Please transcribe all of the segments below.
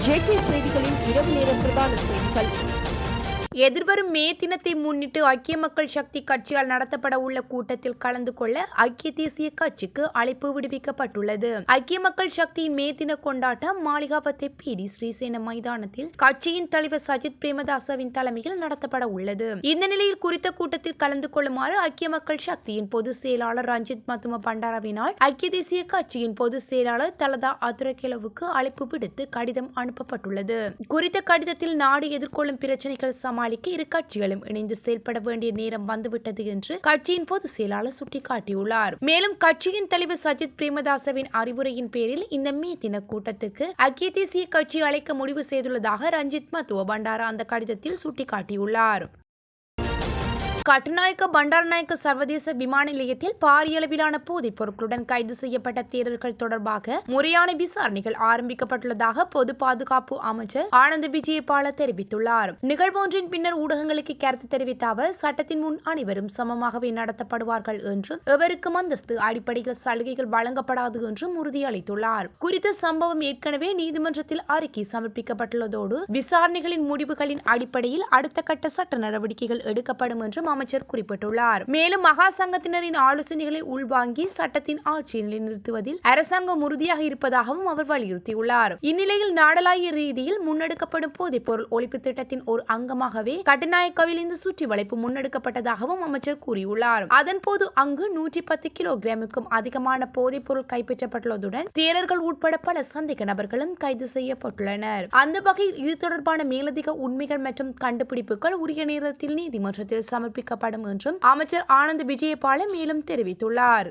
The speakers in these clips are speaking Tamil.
ஜேகே செய்திகளின் இரவு நேர பிரதான செய்திகள். எதிர்வரும் மே தினத்தை முன்னிட்டு ஐக்கிய மக்கள் சக்தி கட்சியால் நடத்தப்பட உள்ள கூட்டத்தில் கலந்து கொள்ள ஐக்கிய தேசிய கட்சிக்கு அழைப்பு விடுவிக்கப்பட்டுள்ளது. ஐக்கிய மக்கள் சக்தியின் மே தின கொண்டாட்டம் மாளிகாவத்தை பீடி ஸ்ரீசேன மைதானத்தில் கட்சியின் தலைவர் சஜித் பிரேமதாசவின் தலைமையில் நடத்தப்பட உள்ளது. இந்த நிலையில் குறித்த கூட்டத்தில் கலந்து கொள்ளுமாறு ஐக்கிய மக்கள் சக்தியின் பொதுச் செயலாளர் ரஞ்சித் மத்தும பண்டாரவினால் ஐக்கிய தேசிய கட்சியின் பொதுச் செயலாளர் தலதா அதுரகெலவுக்கு அழைப்பு விடுத்து கடிதம் அனுப்பப்பட்டுள்ளது. குறித்த கடிதத்தில் நாடு எதிர்கொள்ளும் பிரச்சனைகள் சமாளிக்க இரு கட்சிகளும் இணைந்து செயல்பட வேண்டிய நேரம் வந்துவிட்டது என்று கட்சியின் பொதுச் செயலாளர் சுட்டிக்காட்டியுள்ளார். மேலும் கட்சியின் தலைவர் சஜித் பிரேமதாசவின் அறிவுரையின் பேரில் இந்த மே தின கூட்டத்துக்கு ஐக்கிய தேசிய கட்சி அழைக்க முடிவு செய்துள்ளதாக ரஞ்சித் மத்துவ பண்டார அந்த கடிதத்தில் சுட்டிக்காட்டியுள்ளார். கட்டுநாயக்க பண்டாரநாயக்க சர்வதேச விமான நிலையத்தில் பாரிய அளவிலான போதைப் பொருட்களுடன் கைது செய்யப்பட்ட தேரர்கள் தொடர்பாக முறையான விசாரணைகள் ஆரம்பிக்கப்பட்டுள்ளதாக பொது பாதுகாப்பு அமைச்சர் ஆனந்த விஜயபால தெரிவித்துள்ளார். நிகழ்வொன்றின் பின்னர் ஊடகங்களுக்கு கருத்து தெரிவித்த அவர், சட்டத்தின் முன் அனைவரும் சமமாகவே நடத்தப்படுவார்கள் என்றும் எவருக்கும் அந்தஸ்து அடிப்படையில் சலுகைகள் வழங்கப்படாது என்றும் உறுதியளித்துள்ளார். குறித்த சம்பவம் ஏற்கனவே நீதிமன்றத்தில் அறிக்கை சமர்ப்பிக்கப்பட்டுள்ளதோடு விசாரணைகளின் முடிவுகளின் அடிப்படையில் அடுத்த கட்ட சட்ட நடவடிக்கைகள் எடுக்கப்படும் என்றும் அமைச்சர் குறிப்பிட்டுள்ளார். மேலும் மகா சங்கத்தினரின் ஆலோசனைகளை உள்வாங்கி சட்டத்தின் ஆட்சியை நிலைநிறுத்துவதில் அரசாங்கம் உறுதியாக இருப்பதாகவும் அவர் வலியுறுத்தியுள்ளார். இந்நிலையில் நாடளாவிய ரீதியில் முன்னெடுக்கப்படும் போதைப் பொருள் ஒழிப்பு திட்டத்தின் ஒரு அங்கமாகவே கட்டுநாயக்காவில் இந்த சுற்றி வளைப்பு முன்னெடுக்கப்பட்டதாகவும் அமைச்சர் கூறியுள்ளார். அதன்போது அங்கு 110 கிலோகிராமுக்கும் அதிகமான போதைப் பொருள் கைப்பற்றப்பட்டுள்ளதுடன் தேரர்கள் உட்பட பல சந்தேக நபர்களும் கைது செய்யப்பட்டுள்ளனர். அந்த வகையில் இது தொடர்பான மேலதிக உண்மைகள் மற்றும் கண்டுபிடிப்புகள் உரிய நேரத்தில் நீதிமன்றத்தில் சமர்ப்பிக்கப்படும் என்றும் அமைச்சர் ஆனந்த் விஜயபால மேலும் தெரிவித்துள்ளார்.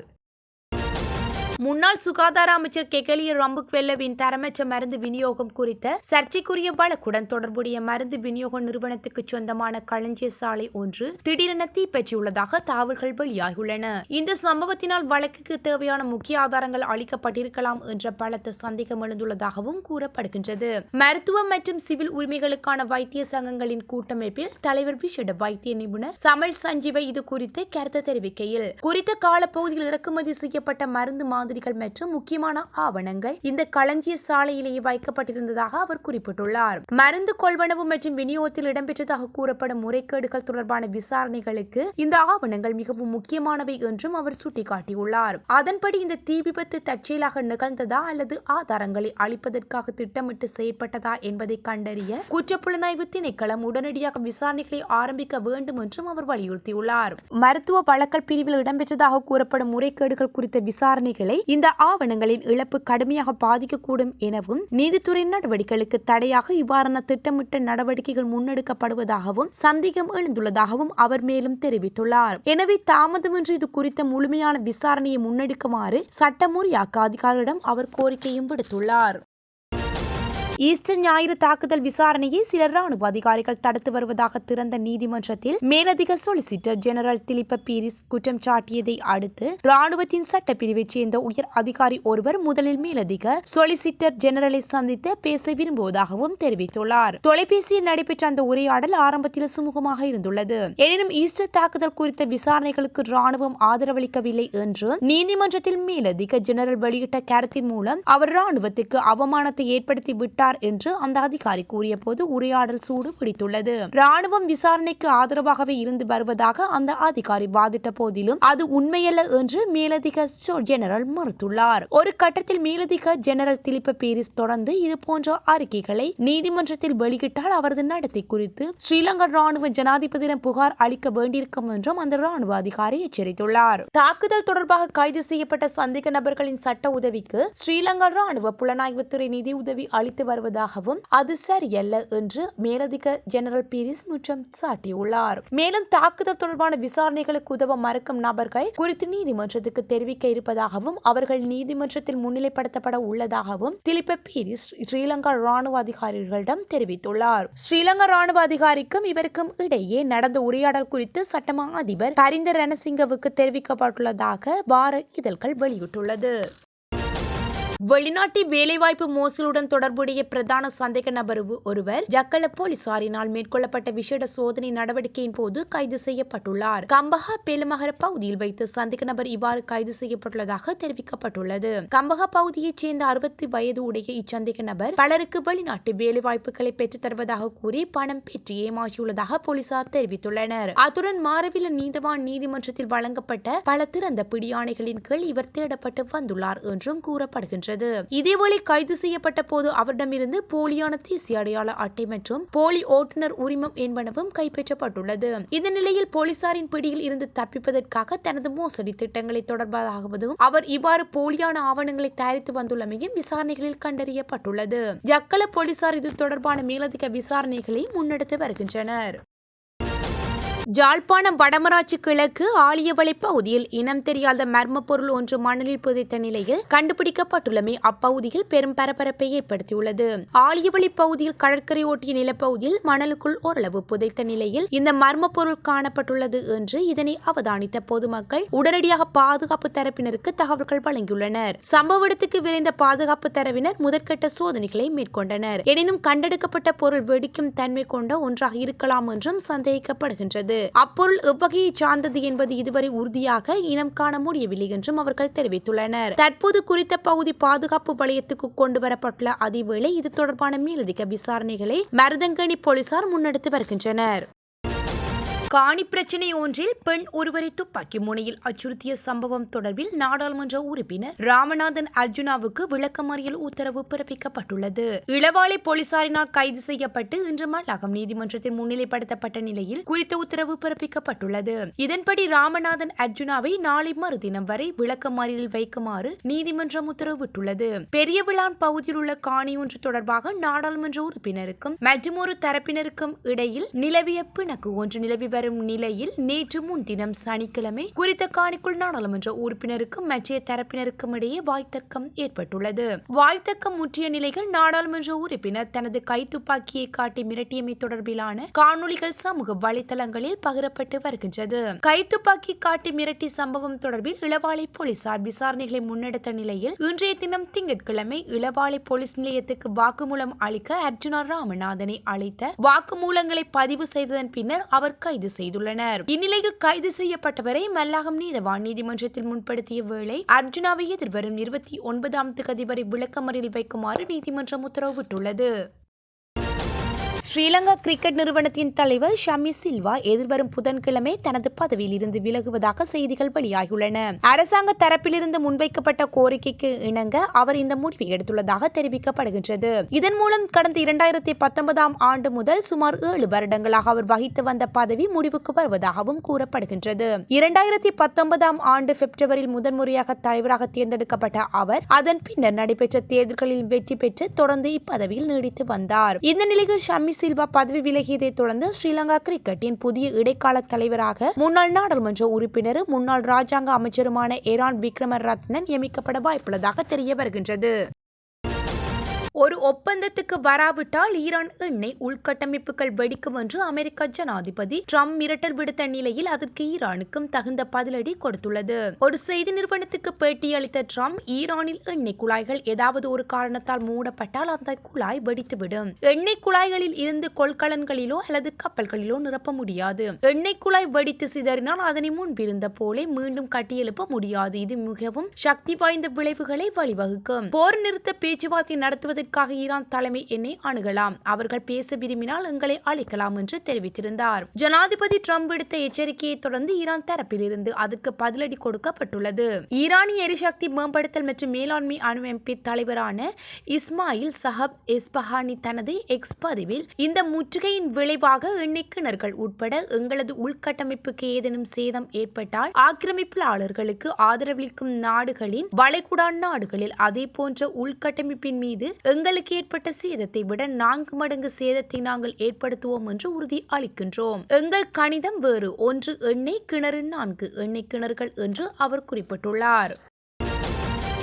முன்னாள் சுகாதார அமைச்சர் கெகலிய ரம்புக்வெல்லவின் தரமற்ற மருந்து விநியோகம் குறித்த சர்ச்சைக்குரிய வழக்குடன் தொடர்புடைய மருந்து விநியோக நிறுவனத்துக்கு சொந்தமான களஞ்சிய சாலை ஒன்று திடீரென தீப்பற்றியுள்ளதாக தகவல்கள் வெளியாகியுள்ளன. இந்த சம்பவத்தினால் வழக்குக்கு தேவையான முக்கிய ஆதாரங்கள் அளிக்கப்பட்டிருக்கலாம் என்ற பலத்த சந்தேகம் எழுந்துள்ளதாகவும் கூறப்படுகின்றது. மருத்துவம் மற்றும் சிவில் உரிமைகளுக்கான வைத்திய சங்கங்களின் கூட்டமைப்பில் தலைவர் விசேட வைத்திய நிபுணர் சமல் சஞ்சீவ இது குறித்து கருத்து தெரிவிக்கையில், குறித்த காலப்பகுதியில் இறக்குமதி செய்யப்பட்ட மருந்து மாதிரிகள் மற்றும் முக்கியமான ஆவணங்கள் இந்த களஞ்சிய சாலையிலேயே வைக்கப்பட்டிருந்ததாக அவர் குறிப்பிட்டுள்ளார். மருந்து கொள்வனவு மற்றும் விநியோகத்தில் இடம்பெற்றதாக கூறப்படும் முறைகேடுகள் தொடர்பான விசாரணைகளுக்கு இந்த ஆவணங்கள் மிகவும் முக்கியமானவை என்றும் அவர் சுட்டிக்காட்டியுள்ளார். அதன்படி இந்த தீ விபத்து தற்செயலாக நிகழ்ந்ததா அல்லது ஆதாரங்களை அளிப்பதற்காக திட்டமிட்டு செயற்பட்டதா என்பதை கண்டறிய குற்றப்புலனாய்வு திணைக்களம் உடனடியாக விசாரணைகளை ஆரம்பிக்க வேண்டும் என்றும் அவர் வலியுறுத்தியுள்ளார். மருத்துவ வழக்கல் பிரிவில் இடம்பெற்றதாக கூறப்படும் முறைகேடுகள் குறித்த விசாரணைகளை இந்த ஆவணங்களின் இழப்பு கடுமையாக பாதிக்கக்கூடும் எனவும் நீதித்துறை நடவடிக்கைகளுக்கு தடையாக இவ்வாறான திட்டமிட்ட நடவடிக்கைகள் முன்னெடுக்கப்படுவதாகவும் சந்தேகம் எழுந்துள்ளதாகவும் அவர் மேலும் தெரிவித்துள்ளார். எனவே தாமதமின்றி இது குறித்த முழுமையான விசாரணையை முன்னெடுக்குமாறு சட்டமுறையாக்க அதிகாரிகளிடம் அவர் கோரிக்கையும் விடுத்துள்ளார். ஈஸ்டர் ஞாயிறு தாக்குதல் விசாரணையை சில ராணுவ அதிகாரிகள் தடுத்து வருவதாக திறந்த நீதிமன்றத்தில் மேலதிக சொலிசிட்டர் ஜெனரல் திலிப்ப பீரிஸ் குற்றம் சாட்டியதை அடுத்து ராணுவத்தின் சட்டப்பிரிவைச் சேர்ந்த உயர் அதிகாரி ஒருவர் முதலில் மேலதிக சொலிசிட்டர் ஜெனரலை சந்தித்து பேச விரும்புவதாகவும் தெரிவித்துள்ளார். தொலைபேசியில் நடைபெற்ற அந்த உரையாடல் ஆரம்பத்தில் சுமூகமாக இருந்துள்ளது. எனினும் ஈஸ்டர் தாக்குதல் குறித்த விசாரணைகளுக்கு ராணுவம் ஆதரவளிக்கவில்லை என்று நீதிமன்றத்தில் மேலதிக ஜெனரல் வெளியிட்ட கருத்தின் மூலம் அவர் ராணுவத்துக்கு அவமானத்தை ஏற்படுத்தி விட்டார் என்று அந்த அதிகாரி கூறிய போது உரையாடல் சூடு பிடித்துள்ளது. ராணுவம் விசாரணைக்கு ஆதரவாகவே இருந்து வருவதாக அந்த அதிகாரி வாதிட்ட போதிலும் அது உண்மையல்ல என்று மேலதிக ஜெனரல் மறுத்துள்ளார். ஒரு கட்டத்தில் மேலதிக ஜெனரல் திலிப்ப பீரிஸ் தொடர்ந்து இதுபோன்ற அறிக்கைகளை நீதிமன்றத்தில் வெளியிட்டால் அவரது நடத்தை குறித்து ஸ்ரீலங்கா ராணுவ ஜனாதிபதியிடம் புகார் அளிக்க வேண்டியிருக்கும் என்றும் அந்த ராணுவ அதிகாரி எச்சரித்துள்ளார். தாக்குதல் தொடர்பாக கைது செய்யப்பட்ட சந்தேக நபர்களின் சட்ட உதவிக்கு ஸ்ரீலங்கா ராணுவ புலனாய்வுத்துறை நிதி உதவி அளித்து வருவதாகவும் அது சரியல்ல என்று மேலதிக ஜெனரல் பீரிஸ் குற்றம் சாட்டியுள்ளார். மேலும் தாக்குதல் தொடர்பான விசாரணைகளுக்கு உதவ மறுக்கும் நபர்கள் குறித்து நீதிமன்றத்துக்கு தெரிவிக்க இருப்பதாகவும் அவர்கள் நீதிமன்றத்தில் முன்னிலைப்படுத்தப்பட உள்ளதாகவும் திலிப்ப பீரிஸ் ஸ்ரீலங்கா ராணுவ அதிகாரிகளிடம் தெரிவித்துள்ளார். ஸ்ரீலங்கா ராணுவ அதிகாரிக்கும் இவருக்கும் இடையே நடந்த உரையாடல் குறித்து சட்டமா அதிபர் ஹரிந்த ரணசிங்கவுக்கு தெரிவிக்கப்பட்டுள்ளதாக வார இதழ்கள் வெளியிட்டுள்ளது. வெளிநாட்டு வேலைவாய்ப்பு மோசடியுடன் தொடர்புடைய பிரதான சந்தேக நபர் ஒருவர் ஜக்கல போலீசாரினால் மேற்கொள்ளப்பட்ட விசேட சோதனை நடவடிக்கையின் போது கைது செய்யப்பட்டுள்ளார். கம்பஹா பெலமகர பகுதியில் வைத்து சந்தேக நபர் இவ்வாறு கைது செய்யப்பட்டுள்ளதாக தெரிவிக்கப்பட்டுள்ளது. கம்பஹா பகுதியைச் சேர்ந்த 60 வயது உடைய இச்சந்தேக நபர் பலருக்கு வெளிநாட்டு வேலைவாய்ப்புகளை பெற்றுத் தருவதாக கூறி பணம் பெற்று ஏமாற்றியுள்ளதாக போலீசார் தெரிவித்துள்ளனர். அத்துடன் மாரவில நீதவான் நீதிமன்றத்தில் வழங்கப்பட்ட பல திறந்த பிடியாணைகளின் கீழ் இவர் தேடப்பட்டு வந்துள்ளார் என்றும் கூறப்படுகின்றது. இதேவேளை கைது செய்யப்பட்ட போது அவரிடமிருந்து போலியான தேசிய அடையாள அட்டை மற்றும் போலி ஓட்டுநர் உரிமம் என்பனவும் கைப்பற்றப்பட்டுள்ளது. இந்த நிலையில் போலீசாரின் பிடியில் இருந்து தப்பிப்பதற்காக தனது மோசடி திட்டங்களை தொடர்பதாகவும் அவர் இவ்வாறு போலியான ஆவணங்களை தயாரித்து வந்துள்ளமையும் விசாரணைகளில் கண்டறியப்பட்டுள்ளது. ஜக்கல போலீசார் இது தொடர்பான மேலதிக விசாரணைகளை முன்னெடுத்து வருகின்றனர். யாழ்ப்பாணம் வடமராட்சி கிழக்கு ஆலியவளை பகுதியில் இனம் தெரியாத மர்ம பொருள் ஒன்று மணலில் புதைத்த நிலையில் கண்டுபிடிக்கப்பட்டுள்ளமை அப்பகுதியில் பெரும் பரபரப்பை ஏற்படுத்தியுள்ளது. ஆலியவளை பகுதியில் கடற்கரை ஒட்டிய நிலப்பகுதியில் மணலுக்குள் ஓரளவு புதைத்த நிலையில் இந்த மர்ம பொருள் காணப்பட்டுள்ளது என்று இதனை அவதானித்த பொதுமக்கள் உடனடியாக பாதுகாப்பு தரப்பினருக்கு தகவல்கள் வழங்கியுள்ளனர். சம்பவ இடத்துக்கு விரைந்த பாதுகாப்பு தரப்பினர் முதற்கட்ட சோதனைகளை மேற்கொண்டனர். எனினும் கண்டெடுக்கப்பட்ட பொருள் வெடிக்கும் தன்மை கொண்ட ஒன்றாக இருக்கலாம் என்றும் சந்தேகிக்கப்படுகின்றது. அப்பொருள் எவ்வகையை சார்ந்தது என்பது இதுவரை உறுதியாக இனம் காண முடியவில்லை என்றும் அவர்கள் தெரிவித்துள்ளனர். தற்போது குறித்த பகுதி பாதுகாப்பு வலயத்துக்கு கொண்டு வரப்பட்டுள்ள அதேவேளை இது தொடர்பான மேலதிக விசாரணைகளை மருதங்கணி போலீசார் முன்னெடுத்து வருகின்றனர். காணி பிரச்சினை ஒன்றில் பெண் ஒருவரை துப்பாக்கி முனையில் அச்சுறுத்திய சம்பவம் தொடர்பில் நாடாளுமன்ற உறுப்பினர் ராமநாதன் அர்ஜுனாவுக்கு விளக்கமறியல் உத்தரவு பிறப்பிக்கப்பட்டுள்ளது. இளவாலை போலீசாரினால் கைது செய்யப்பட்டு இன்று மல்லாகம் நீதிமன்றத்தில் முன்னிலைப்படுத்தப்பட்ட நிலையில் குறித்த உத்தரவு பிறப்பிக்கப்பட்டுள்ளது. இதன்படி ராமநாதன் அர்ஜுனாவை நாளை மறுதினம் வரை விளக்கமறியலில் வைக்குமாறு நீதிமன்றம் உத்தரவிட்டுள்ளது. பெரியவிளான் பகுதியில் உள்ள காணி ஒன்று தொடர்பாக நாடாளுமன்ற உறுப்பினருக்கும் மற்றும் ஒரு தரப்பினருக்கும் இடையில் நிலவிய பிணக்கு ஒன்று நிலவி வரும் நிலையில் நேற்று முன்தினம் சனிக்கிழமை குறித்த காணிக்குள் நாடாளுமன்ற உறுப்பினருக்கும் மற்ற தரப்பினருக்கும் இடையே வாய்த்தர்க்கம் ஏற்பட்டுள்ளது. வாய்த்தர்க்கம் முற்றிய நிலையில் நாடாளுமன்ற உறுப்பினர் தனது கைத்துப்பாக்கியை காட்டி மிரட்டியமை தொடர்பிலான காணொலிகள் சமூக வலைதளங்களில் பகிரப்பட்டு வருகின்றது. கைத்துப்பாக்கி காட்டி மிரட்டிய சம்பவம் தொடர்பில் இளவாலை போலீசார் விசாரணைகளை முன்னெடுத்த நிலையில் இன்றைய தினம் திங்கட்கிழமை இளவாலை போலீஸ் நிலையத்துக்கு வாக்குமூலம் அளிக்க அர்ஜுனா ராமநாதனை அழைத்த வாக்குமூலங்களை பதிவு செய்ததன் பின்னர் அவர் கைது செய்துள்ளனர். இந்நிலையில் கைது செய்யப்பட்டவரை மல்லாகம் நீதவான் நீதிமன்றத்தில் முன்படுத்திய வேளை அர்ஜுனாவை எதிர்வரும் 29ஆம் தேதி வரை விளக்கமறியலில் வைக்குமாறு நீதிமன்றம் உத்தரவிட்டுள்ளது. ஸ்ரீலங்கா கிரிக்கெட் நிறுவனத்தின் தலைவர் ஷமி சில்வா எதிர்வரும் புதன்கிழமை தனது பதவியில் இருந்து விலகுவதாக செய்திகள் வெளியாகியுள்ளன. அரசாங்க தரப்பிலிருந்து முன்வைக்கப்பட்ட கோரிக்கைக்கு இணங்க அவர் இந்த முடிவை எடுத்துள்ளதாக தெரிவிக்கப்படுகின்றது. இதன் மூலம் கடந்த 2019ஆம் ஆண்டு முதல் சுமார் 7 வருடங்களாக அவர் வகித்து வந்த பதவி முடிவுக்கு வருவதாகவும் கூறப்படுகின்றது. 2019ஆம் ஆண்டு பிப்ரவரியில் முதன்முறையாக தலைவராக தேர்ந்தெடுக்கப்பட்ட அவர் அதன் பின்னர் நடைபெற்ற தேர்தல்களில் வெற்றி பெற்று தொடர்ந்து இப்பதவியில் நீடித்து வந்தார். இந்த நிலையில் ஷமி சில்வா பதவி விலகியதை தொடர்ந்து ஸ்ரீலங்கா கிரிக்கெட்டின் புதிய இடைக்கால தலைவராக முன்னாள் நாடாளுமன்ற உறுப்பினரும் முன்னாள் ராஜாங்க அமைச்சருமான எரான் விக்ரமரத்ன நியமிக்கப்பட வாய்ப்புள்ளதாக தெரிய வருகின்றது. ஒரு ஒப்பந்தத்துக்கு வராவிட்டால் ஈரான் எண்ணெய் உள்கட்டமைப்புகள் வெடிக்கும் என்று அமெரிக்க ஜனாதிபதி ட்ரம்ப் மிரட்டல் விடுத்த நிலையில் அதற்கு ஈரானுக்கும் தகுந்த பதிலடி கொடுத்துள்ளது. ஒரு செய்தி நிறுவனத்துக்கு பேட்டியளித்த ட்ரம்ப் ஈரானில் எண்ணெய் குழாய்கள் ஏதாவது ஒரு காரணத்தால் மூடப்பட்டால் அந்த குழாய் வெடித்துவிடும். எண்ணெய் குழாய்களில் இருந்து கொள்கலன்களிலோ அல்லது கப்பல்களிலோ நிரப்ப முடியாது. எண்ணெய் குழாய் வெடித்து சிதறினால் அதனை முன்பிருந்த போலே மீண்டும் கட்டியெழுப்ப முடியாது. இது மிகவும் சக்தி வாய்ந்த விளைவுகளை வழிவகுக்கும். போர் நிறுத்த பேச்சுவார்த்தை நடத்துவதற்கு ஈரான் தலைமை என்னை அணுகலாம். அவர்கள் பேச விரும்பினால் எங்களை அழைக்கலாம் என்று தெரிவித்திருந்தார். ஜனாதிபதி ட்ரம்ப் விடுத்த எச்சரிக்கையை தொடர்ந்து ஈரான் தரப்பில் இருந்து அதற்கு பதிலடி கொடுக்கப்பட்டுள்ளது. ஈரானிய எரிசக்தி மேம்படுத்தல் மற்றும் மேலாண்மை அமைப்பின் தலைவரான இஸ்மாயில் சஹப் எஸ்பஹானி தனது எக்ஸ் பதிவில் இந்த முற்றுகையின் விளைவாக எண்ணெய் கிணறுகள் உட்பட எங்களது உள்கட்டமைப்புக்கு ஏதேனும் சேதம் ஏற்பட்டால் ஆக்கிரமிப்பாளர்களுக்கு ஆதரவளிக்கும் நாடுகளின் வளைகுடா நாடுகளில் அதே போன்ற உள்கட்டமைப்பின் மீது எங்களுக்கு ஏற்பட்ட சேதத்தை விட 4 மடங்கு சேதத்தை நாங்கள் ஏற்படுத்துவோம் என்று உறுதி அளிக்கின்றோம். எங்கள் கணிதம் வேறு. 1 எண்ணெய் கிணறு, 4 எண்ணெய் கிணறுகள் என்று அவர் குறிப்பிட்டுள்ளார்.